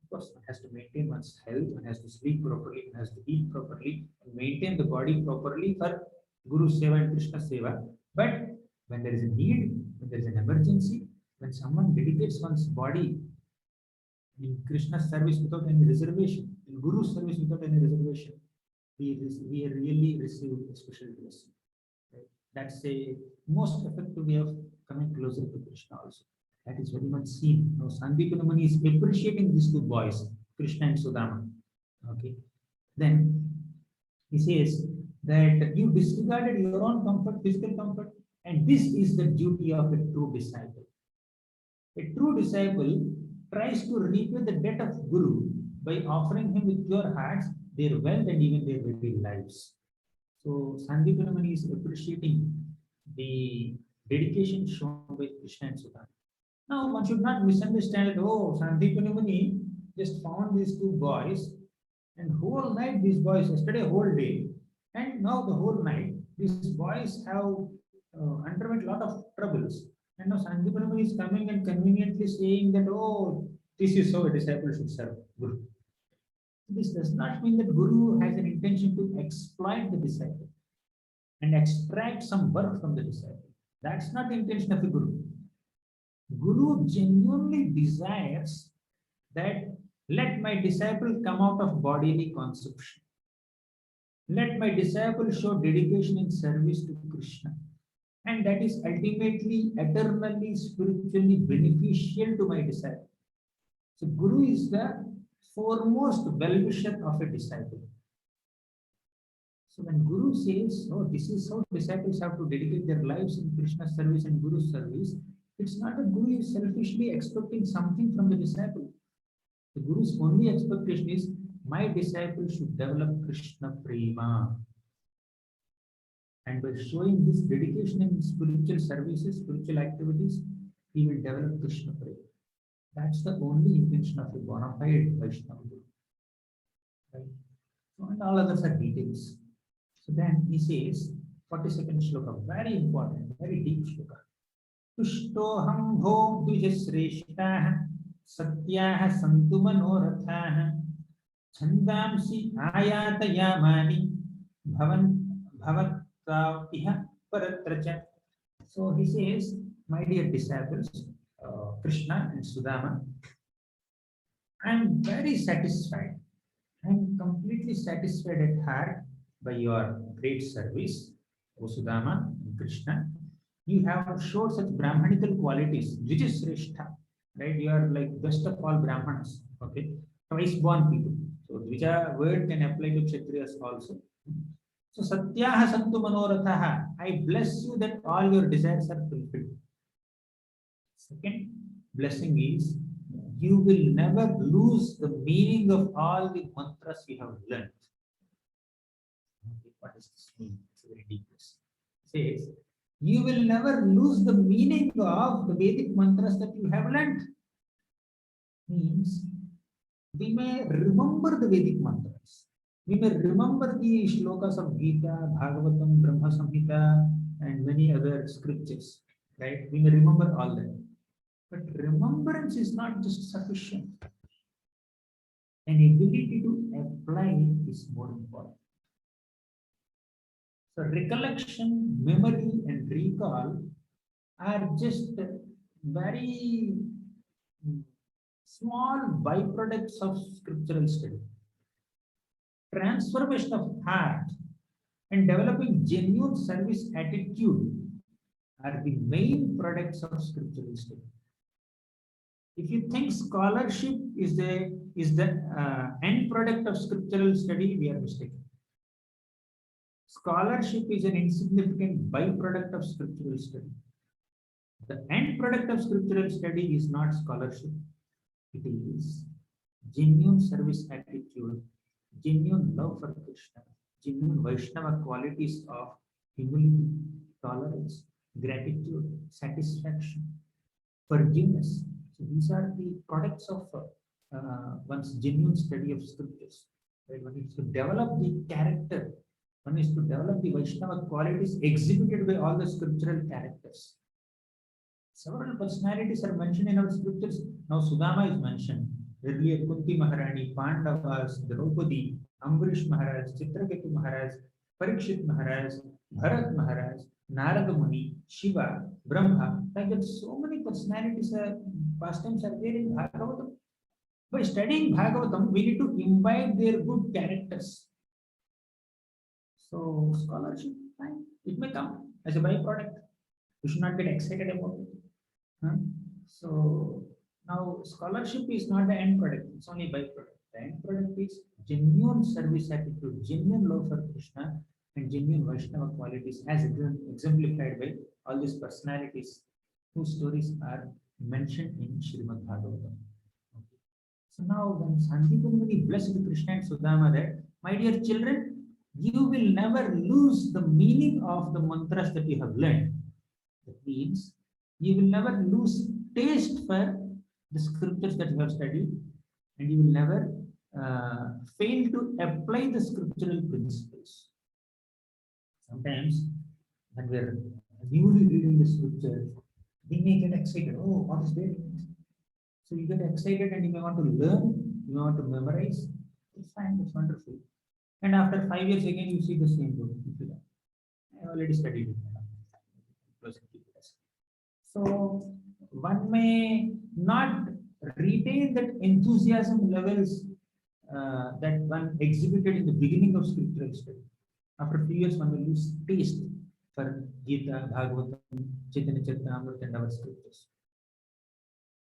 Of course, one has to maintain one's health, one has to sleep properly, one has to eat properly, and maintain the body properly for Guru Seva and Krishna Seva. But when there is a need, when there is an emergency, when someone dedicates one's body in Krishna's service without any reservation, in Guru's service without any reservation, we really receive a special blessing. Right? That's a most effective way of coming closer to Krishna also. That is very much seen. Now, Sandeepana Muni is appreciating these two boys, Krishna and Sudama. Okay. Then he says that you disregarded your own comfort, physical comfort, and this is the duty of a true disciple. A true disciple tries to repay the debt of Guru by offering him with pure hearts their wealth and even their very lives. So Sandeepana Muni is appreciating the dedication shown by Krishna and Sudama. Now, one should not misunderstand that, oh, Sandeepana Muni just found these two boys, and whole night these boys, yesterday whole day, and now the whole night, these boys have underwent a lot of troubles. And now Sandeepana Muni is coming and conveniently saying that, oh, this is how a disciple should serve Guru. This does not mean that Guru has an intention to exploit the disciple and extract some work from the disciple. That's not the intention of the Guru. Guru genuinely desires that let my disciple come out of bodily consumption. Let my disciple show dedication in service to Krishna. And that is ultimately, eternally, spiritually beneficial to my disciple. So Guru is the foremost well-wisher of a disciple. So when Guru says, "Oh, this is how disciples have to dedicate their lives in Krishna's service and Guru's service," it's not that Guru is selfishly expecting something from the disciple. The Guru's only expectation is, my disciple should develop Krishna Prema. And by showing this dedication in spiritual services, spiritual activities, he will develop Krishna Prema. That's the only intention of a bona fide Vaishnava Guru. Right? So, and all others are details. So then he says, 42nd shloka, very important, very deep shloka. Tushtoham bho dvijasreshtah satyah santu manorathah chandamsi ayatayamani bhavataiha paratracha. So he says, my dear disciples, Krishna and Sudama, I am very satisfied. I am completely satisfied at heart by your great service, O Sudama and Krishna. You have showed such Brahmanical qualities, Dvijasreshtha, right? You are like best of all Brahmanas, okay? Twice born people. So Dvija word can apply to Kshatriyas also. So Satyaha Santu Manorathaha, I bless you that all your desires are fulfilled. Second blessing is, you will never lose the meaning of all the mantras you have learned. Okay, what does this mean? It's a very deep question. It says, you will never lose the meaning of the Vedic mantras that you have learned. Means, we may remember the Vedic mantras. We may remember the shlokas of Gita, Bhagavatam, Brahma Samhita, and many other scriptures. Right? We may remember all that. But remembrance is not just sufficient. An ability to apply is more important. So recollection, memory, and recall are just very small byproducts of scriptural study. Transformation of heart and developing genuine service attitude are the main products of scriptural study. If you think scholarship is the end product of scriptural study, we are mistaken. Scholarship is an insignificant byproduct of scriptural study. The end product of scriptural study is not scholarship. It is genuine service attitude, genuine love for Krishna, genuine Vaishnava qualities of humility, tolerance, gratitude, satisfaction, forgiveness. So these are the products of one's genuine study of scriptures. Right? One needs to develop the character. One is to develop the Vaishnava qualities exhibited by all the scriptural characters. Several personalities are mentioned in our scriptures. Now Sudama is mentioned. Earlier Kunti Maharani, Pandavas, Draupadi, Ambarish Maharaj, Chitraketu Maharaj, Parikshit Maharaj, Bharat Maharaj, Narada Muni, Shiva, Brahma. Like that, so many personalities, pastimes are there in Bhagavatam. By studying Bhagavatam, we need to imbibe their good characters. So scholarship, fine, it may come as a byproduct. We should not get excited about it. So now scholarship is not the end product, it's only byproduct. The end product is genuine service attitude, genuine love for Krishna, and genuine Vaishnava qualities as exemplified by all these personalities whose stories are mentioned in Srimad Bhagavatam. Okay. So now when Sandipani Muni blessed Krishna and Sudama that, my dear children, you will never lose the meaning of the mantras that you have learned. That means you will never lose taste for the scriptures that you have studied, and you will never fail to apply the scriptural principles. Sometimes when we are newly reading the scriptures, we may get excited. Oh, what is there? So you get excited and you may want to learn, you may want to memorize. It's fine, it's wonderful. And after 5 years again, you see the same book. I already studied it. So one may not retain that enthusiasm levels that one exhibited in the beginning of scriptural study. After a few years, one will lose taste for Gita, Bhagavatam, Chaitanya Charitamrita, and our scriptures.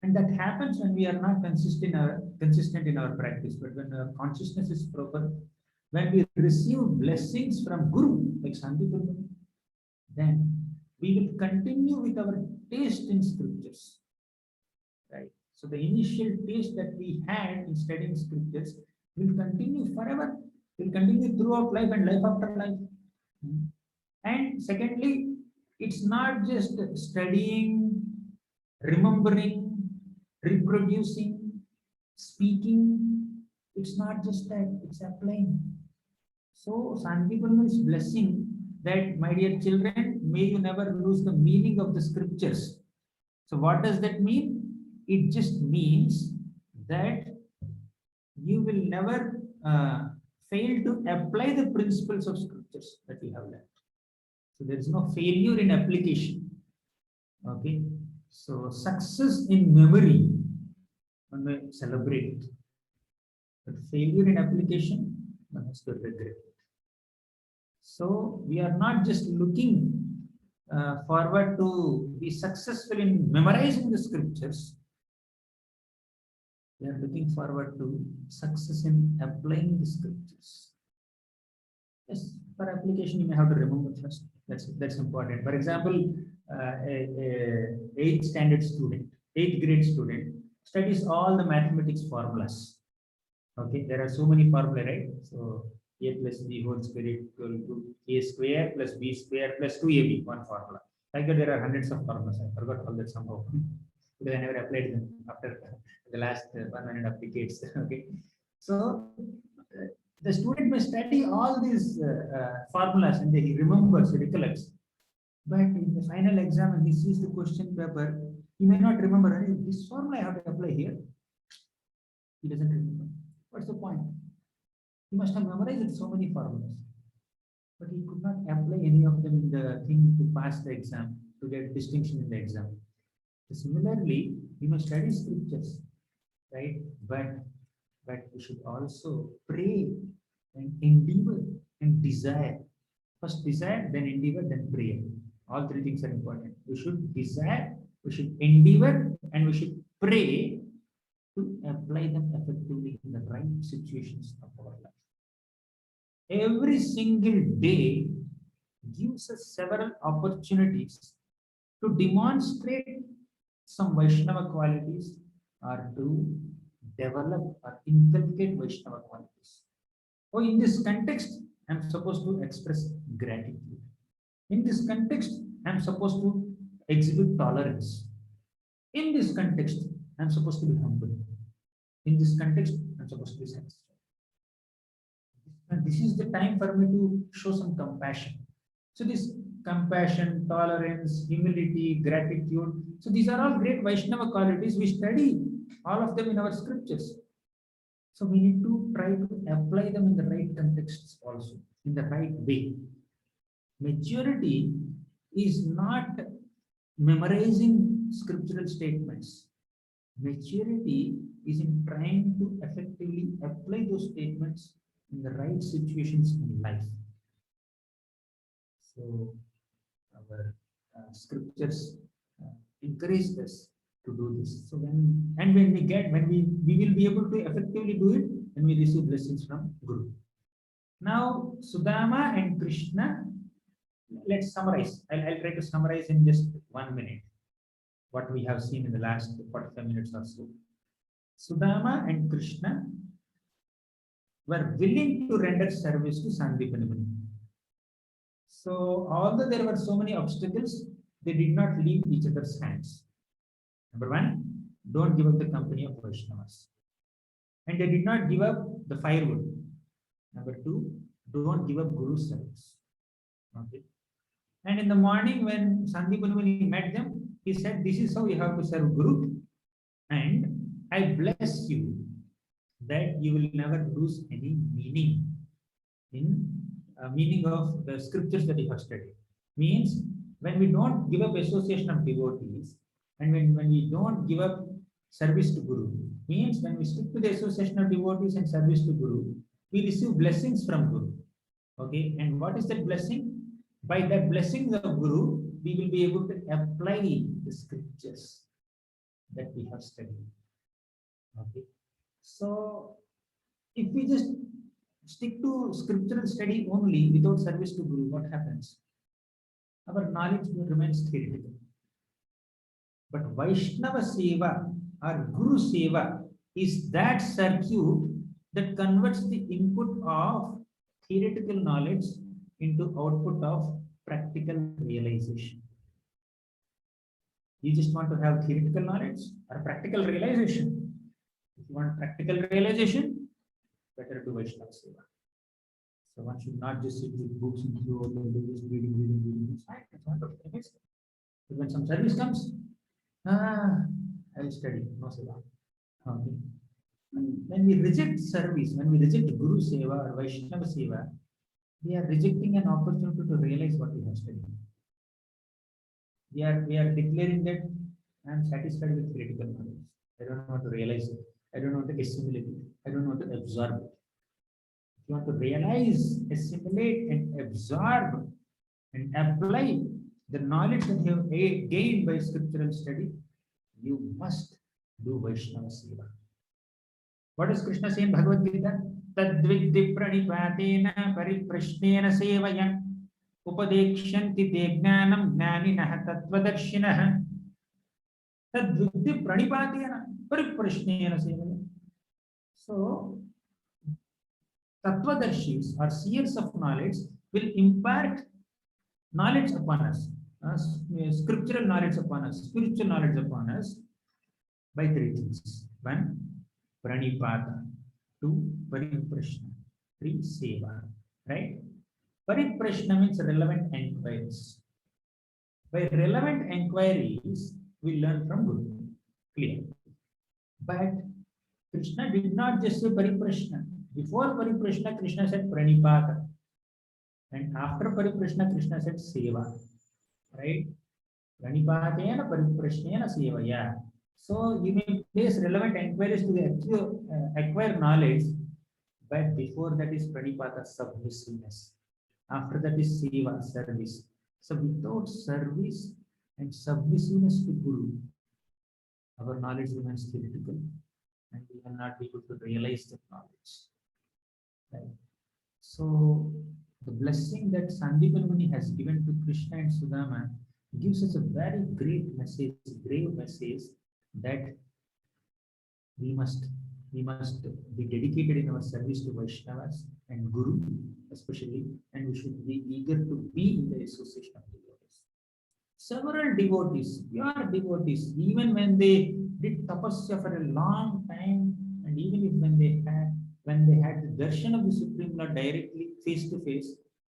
And that happens when we are not consistent in our practice. But when our consciousness is proper, when we receive blessings from Guru, like Sandipur, then we will continue with our taste in scriptures. Right? So the initial taste that we had in studying scriptures will continue forever, will continue throughout life and life after life. And secondly, it's not just studying, remembering, reproducing, speaking. It's not just that, it's applying. So Sandipurna's blessing that, my dear children, may you never lose the meaning of the scriptures. So what does that mean? It just means that you will never fail to apply the principles of scriptures that you have learned. So there is no failure in application. Okay. So success in memory, one may celebrate it. But failure in application, one has to regret it. So we are not just looking forward to be successful in memorizing the scriptures. We are looking forward to success in applying the scriptures. Yes, for application, you may have to remember first. That's important. For example, a 8th standard student, 8th grade student studies all the mathematics formulas. Okay, there are so many formulae, right? So a plus b whole square equal to a square plus b square plus 2ab, one formula. Like that, there are hundreds of formulas. I forgot all that somehow because I never applied them after the last 1.5 decades. Okay, so the student may study all these formulas and he remembers, he recollects. But in the final exam, and he sees the question paper, he may not remember this formula I have to apply here. He doesn't remember. What's the point? He must have memorized so many formulas, but he could not apply any of them in the thing to pass the exam, to get distinction in the exam. So similarly, we must study scriptures, right? But we should also pray and endeavor and desire. First desire, then endeavor, then prayer. All three things are important. We should desire, we should endeavor, and we should pray to apply them effectively in the right situations of our life. Every single day gives us several opportunities to demonstrate some Vaishnava qualities or to develop or inculcate Vaishnava qualities. So in this context, I'm supposed to express gratitude. In this context, I'm supposed to exhibit tolerance. In this context, I'm supposed to be humble. In this context, I'm supposed to be satisfied. And this is the time for me to show some compassion. So this compassion, tolerance, humility, gratitude. So these are all great Vaishnava qualities. We study all of them in our scriptures. So we need to try to apply them in the right contexts also, in the right way. Maturity is not memorizing scriptural statements. Maturity is in trying to effectively apply those statements in the right situations in life. So our scriptures encourage us to do this. So when we will be able to effectively do it when we receive blessings from Guru. Now Sudama and Krishna, let's summarize. I'll try to summarize in just 1 minute what we have seen in the last 45 minutes or so. Sudama and Krishna were willing to render service to Sandipani Muni. So although there were so many obstacles, they did not leave each other's hands. Number one, don't give up the company of Vaishnavas. And they did not give up the firewood. Number two, don't give up Guru service. Okay. And in the morning when Sandipani Muni met them, he said, this is how you have to serve Guru. And I bless you that you will never lose any meaning in meaning of the scriptures that you have studied. Means when we don't give up association of devotees and when we don't give up service to Guru, means when we stick to the association of devotees and service to Guru, we receive blessings from Guru. Okay, and what is that blessing? By that blessing of Guru, we will be able to apply the scriptures that we have studied. Okay, so if we just stick to scriptural study only without service to Guru, what happens? Our knowledge will remain theoretical. But Vaishnava Seva or Guru Seva is that circuit that converts the input of theoretical knowledge into output of practical realization. You just want to have theoretical knowledge or practical realization. If you want practical realization, better do Vaishnava Seva. So one should not just sit with books and through all the days reading. It's fine. It's wonderful. But when some service comes, I will study. No Seva. Okay. When we reject service, when we reject Guru Seva or Vaishnava Seva, we are rejecting an opportunity to realize what we have studied. We are declaring that I am satisfied with theoretical knowledge. I don't want to realize it. I don't want to assimilate it. I don't want to absorb it. If you want to realize, assimilate, and absorb and apply the knowledge that you have gained by scriptural study, you must do Vaishnava Seva. What does Krishna say in Bhagavad Gita? Tadviddi pranipatena pariprashnena sevaya upadekshanti te gnanam gnaninaha tattvadarshinaha. Tadviddi pranipatena pariprashnena sevaya. So, tattvadarshis or seers of knowledge will impart knowledge upon us, scriptural knowledge upon us, spiritual knowledge upon us by three things. One, pranipata. Two, pariprashna. Three, seva. Right? Pariprashna means relevant enquiries. By relevant enquiries, we learn from Guru. Clear. But Krishna did not just say pariprashna. Before pariprashna, Krishna said pranipata. And after pariprashna, Krishna said seva. Right? Pranipatena pariprashnena sevaya. So you may place relevant enquiries to acquire knowledge, but before that is pranipata, submissiveness. After that is seva, service. So without service and submissiveness to Guru, our knowledge remains theoretical and we will not be able to realize that knowledge. Right? So the blessing that Sandeepan Muni has given to Krishna and Sudama gives us a very great message, grave message, that we must be dedicated in our service to Vaishnavas and Guru especially, and we should be eager to be in the association of devotees. Several devotees, pure devotees, even when they did tapasya for a long time, and even if when they had the darshan of the Supreme Lord directly face to face,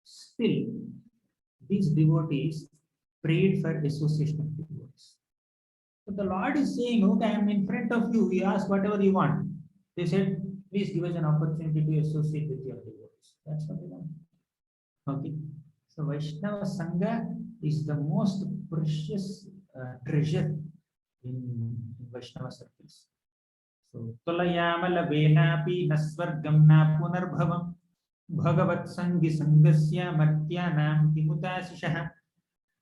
still these devotees prayed for association of devotees. So the Lord is saying, okay, I am in front of you, you ask whatever you want. They said, please give us an opportunity to associate with your devotees. That's what they want. Okay. So Vaishnava Sangha is the most precious treasure in Vaishnava circles. So Tulayamala Venapi Nasvargam na Punarbhavam Bhagavat Sangi Sangasya Matyanam Timutasishaha.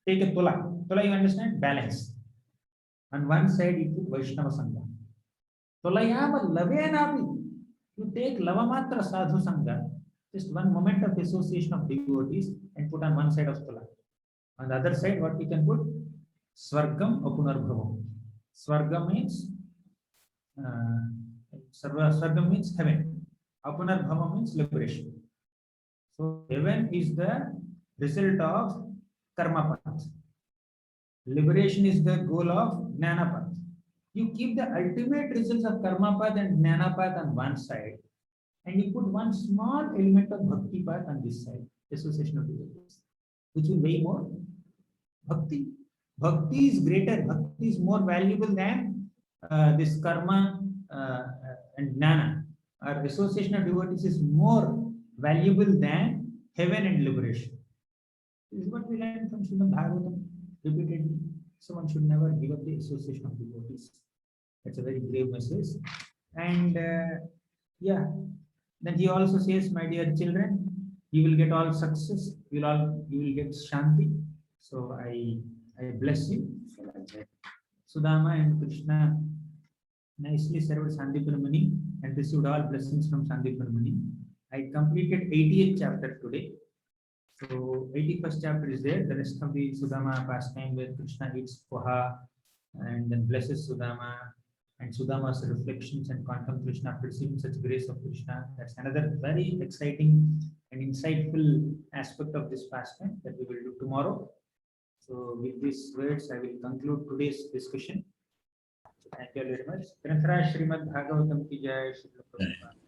Take a Tula. Tula, you understand? Balance. On one side, you put Vaishnava Sangha. Tulayama Lavenapi. You take Lavamatra Sadhu Sangha, just one moment of association of devotees, and put on one side of Tula. On the other side, what we can put? Swargam Apunarbhavam. Swargam means Swargam means heaven. Apunarbhavam means liberation. So heaven is the result of karma path. Liberation is the goal of Jnana path. You keep the ultimate results of karma path and Jnana path on one side, and you put one small element of Bhakti path on this side, association of devotees, which will weigh more. Bhakti. Bhakti is greater. Bhakti is more valuable than this karma and Jnana. Our association of devotees is more valuable than heaven and liberation. This is what we learn from Srimad Bhagavatam repeatedly. So one should never give up the association of devotees. That's a very grave message. And yeah, then he also says, my dear children, you will get all success. You will get shanti. So I bless you. Sudama and Krishna nicely served Sandeepan Muni and received all blessings from Sandeepan Muni. I completed 80th chapter today. So 81st chapter is there. The rest of the Sudama pastime where Krishna eats poha and then blesses Sudama, and Sudama's reflections and contemplation after receiving such grace of Krishna. That's another very exciting and insightful aspect of this pastime that we will do tomorrow. So with these words, I will conclude today's discussion. Thank you very much. Srimad Bhagavatam ki jai. Shri Prabhupada.